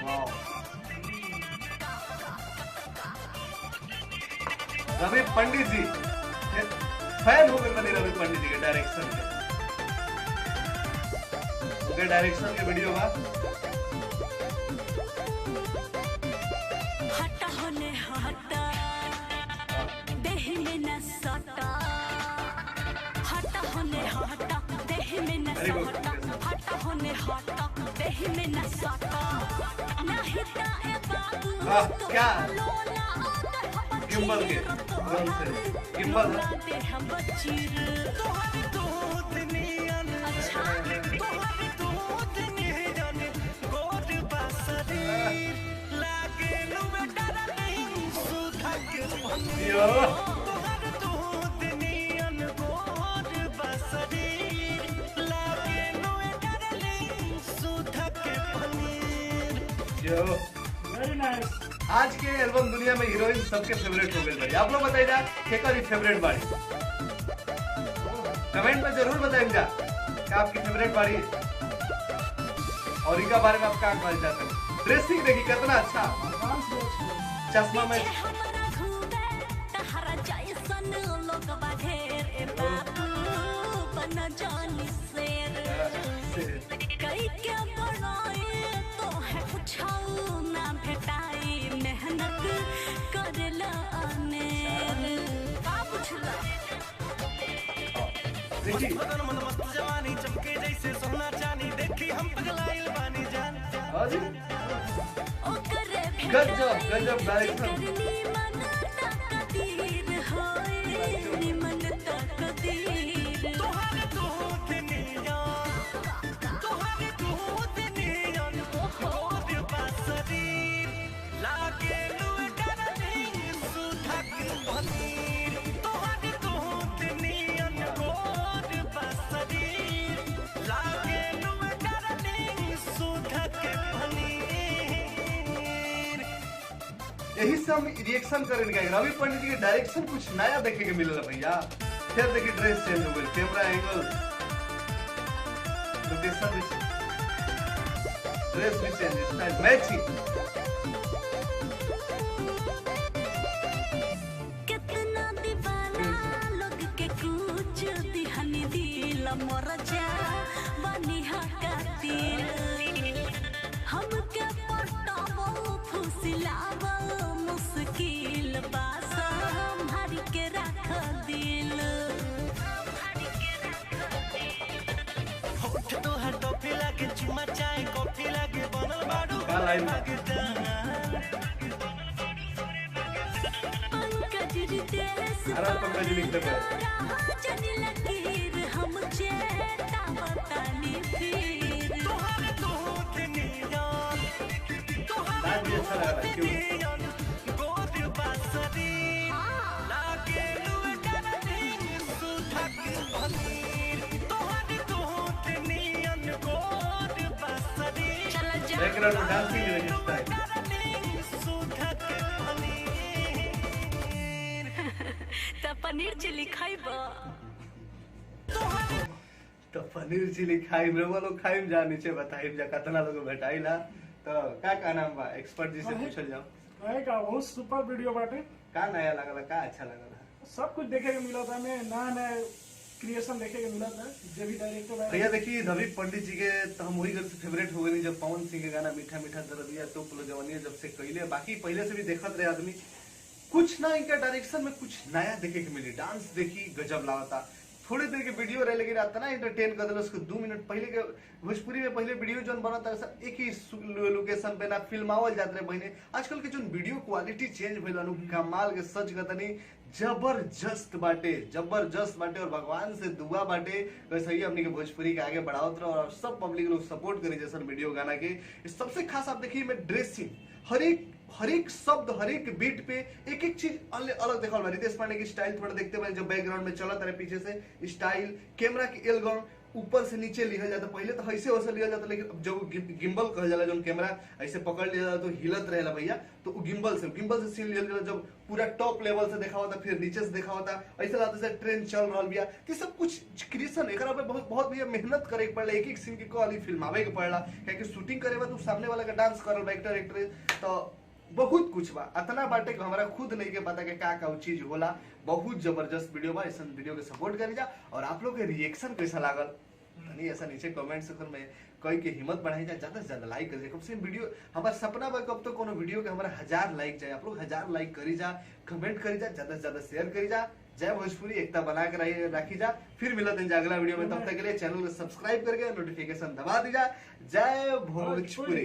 वाह, रवि पंडित जी फैन हो गए मैंने रवि पंडित जी के डायरेक्शन के। उनके डायरेक्शन के वीडियो बा हटा होने हटा देह में न सटा, हटा होने हटा देह में न सटा, हटा होने हटा देह में न सटा, नहीं ता ए बाबू तो क्या लोला गिम्बल के ड्रोन से गिम्बल दे हम बचीर तोहर दूध नियन अच्छा तोहर दूध नियन गोद बसरी लागे नुवे डर नहीं सुधा के पनीर यो तोहर दूध नियन गोद बसरी लागे नुवे डर नहीं सुधा के पनीर। यो वेरी नाइस। आज के एल्बम दुनिया में हीरोइन सबके फेवरेट हो गई बाड़ी। आप लोग बताइए जा केकर फेवरेट बाड़ी, कमेंट में जरूर बताइए जा क्या आपकी फेवरेट बाड़ी और इनका बारे में आप क्या कहना चाहते हैं। ड्रेसिंग देखिए कितना अच्छा, डांस बहुत चश्मा में हमरा घूमे तहरा जैसन लोग बाढेर ए बाबू बन जानी शेर कई के बनाए तो है कुछाऊ ना भेटाई मेहनत करला अनेर का पुछला देखिए मन मस्त जवानी चमके जैसे सोना चांदी देखी हम पगलाइल बानी जान हाँ जी, ओकरे गजब गजब डायरेक्शन। करनी मन तकदीर होए मन तकदीर तोहर दूध नियन तोहर दूध नियन गोद बसरी लागे नुवे डर नहीं सुधा के पनीर तोहर दूध नियन गोद बसरी लागे नुवे डर नहीं सुधा के पनीर। यही से हम रिएक्शन करेंगे। रवि पंडित जी के डायरेक्शन कुछ नया देखे के मिलेगा भैया। फिर देखिए ड्रेस चेंज हो गई, कैमरा एंगल, लोकेशन भी चेंज, ड्रेस भी चेंज, स्टाइल मैचिंग। कितना दीवाना लोग के कुछ दिहनी दिल मोर जा बनी हकातिल हमके पटावो फुसिलावो मुश्किल बास हमारी के रख दिल होठ तोहर टॉफी लागे चुमा चाय कॉफी लागे बनल बाड़ू का लाइन? लागे जान पंकज रितेश अरे पंकज जी लिखते हैं। चली लकीर हम चेता बतानी फिर तोहर दूध नियन तोहर डांस भी अच्छा लग रहा है, क्यों? नियन गोद बसरी लागे नुवे डर नहीं सुधा के पनीर तोहर दूध नियन गोद बसरी चल जा बैकग्राउंड में डांसिंग देखिए स्टाइल। डर नहीं सुधा के पनीर। त पनीर चिली खाइबा तो पनीर चिली खाइम रे लोग खाइम जा नीचे बताइम जा कितना लोग भेटाइला। तो का नाम बा एक्सपर्ट जी से पूछल जाओ कहे का बहुत सुपर वीडियो बाटे। का नया लगला, का अच्छा लगला। सब कुछ देखे के मिला था, हमें नया नया क्रिएशन देखे के मिला था। जब भी डायरेक्टर भैया देखिए रवि पंडित जी के तो हम वही घर से फेवरेट हो गए जब पवन सिंह के गाना मीठा मीठा दर्दिया तो पुलो जवानिया जब से कैले, बाकी पहले से भी देखत रहे आदमी। कुछ ना इनका डायरेक्शन में कुछ नया देखे के मिली। डांस देखी गजब लागता, थोड़ी देर के वीडियो रहे लेकिन इतना एंटरटेन कर दिला। उसको 2 मिनट पहले के भोजपुरी में पहले वीडियो जो बनता है एक ही लोकेशन पे ना फिल्मावल जाते रहे बहने। आजकल के जो वीडियो क्वालिटी चेंज भइल अनु कमाल के सच कहतनी जबरदस्त बाटे, जबरदस्त बाटे। और भगवान से दुआ बाटे वैसे ही हमनी के भोजपुरी के आगे बढ़ावत रहो और सब पब्लिक लोग सपोर्ट करी जैसे वीडियो गाना के। सबसे खास आप देखिए मैं ड्रेसिंग हर एक शब्द हर एक बीट पे एक एक चीज अलग देखा। रितेश पांडे की स्टाइल थोड़ा देखते हैं जब बैकग्राउंड में चला तारे पीछे से स्टाइल, कैमरा की एलगम, ऊपर से नीचे लिखल जाता, पहले तो ऐसे वैसे लिखल जाता, लेकिन अब जो गिम्बल कहल जाला, जो कैमरा ऐसे पकड़ लिया जाता तो हिलत रहेला भैया, तो गिम्बल से सीन लिखल जाला, जब पूरा टॉप लेवल से देखा होता, फिर नीचे से देखा होता, ऐसा लगता जैसे ट्रेन चल रहा बिया। तो सब कुछ क्रिएशन एकरा पे बहुत बहुत भैया मेहनत करे के पड़ला, एक एक सीन के कॉली फिल्मावे के पड़ला, क्योंकि शूटिंग करे बाद सामने वाला का डांस करल एक्टर एक्ट्रेस, तो बहुत कुछ बा। अतना बाटे कि हमारा खुद नहीं के पता कि का चीज होला। बहुत जबरदस्त वीडियो बा, ऐसा वीडियो के सपोर्ट करी जा। और आप लोग के रिएक्शन कैसा लागल तनी ऐसा नीचे कमेंट सेक्शन में कई के हिम्मत बढ़ाई जा, ज्यादा से ज्यादा लाइक करिए। कब से वीडियो हमारा सपना बा कब तो कोनो वीडियो के हमारा 1000 लाइक जाए, आप लोग 1000 लाइक करी जा, कमेंट करी जा, ज्यादा से ज्यादा शेयर करी जा। जय भोजपुरी, एकता बना के रखी जा। फिर मिलते हैं अगला वीडियो में, तब तक के लिए चैनल को सब्सक्राइब करके नोटिफिकेशन दबा दीजा। जय भोजपुरी।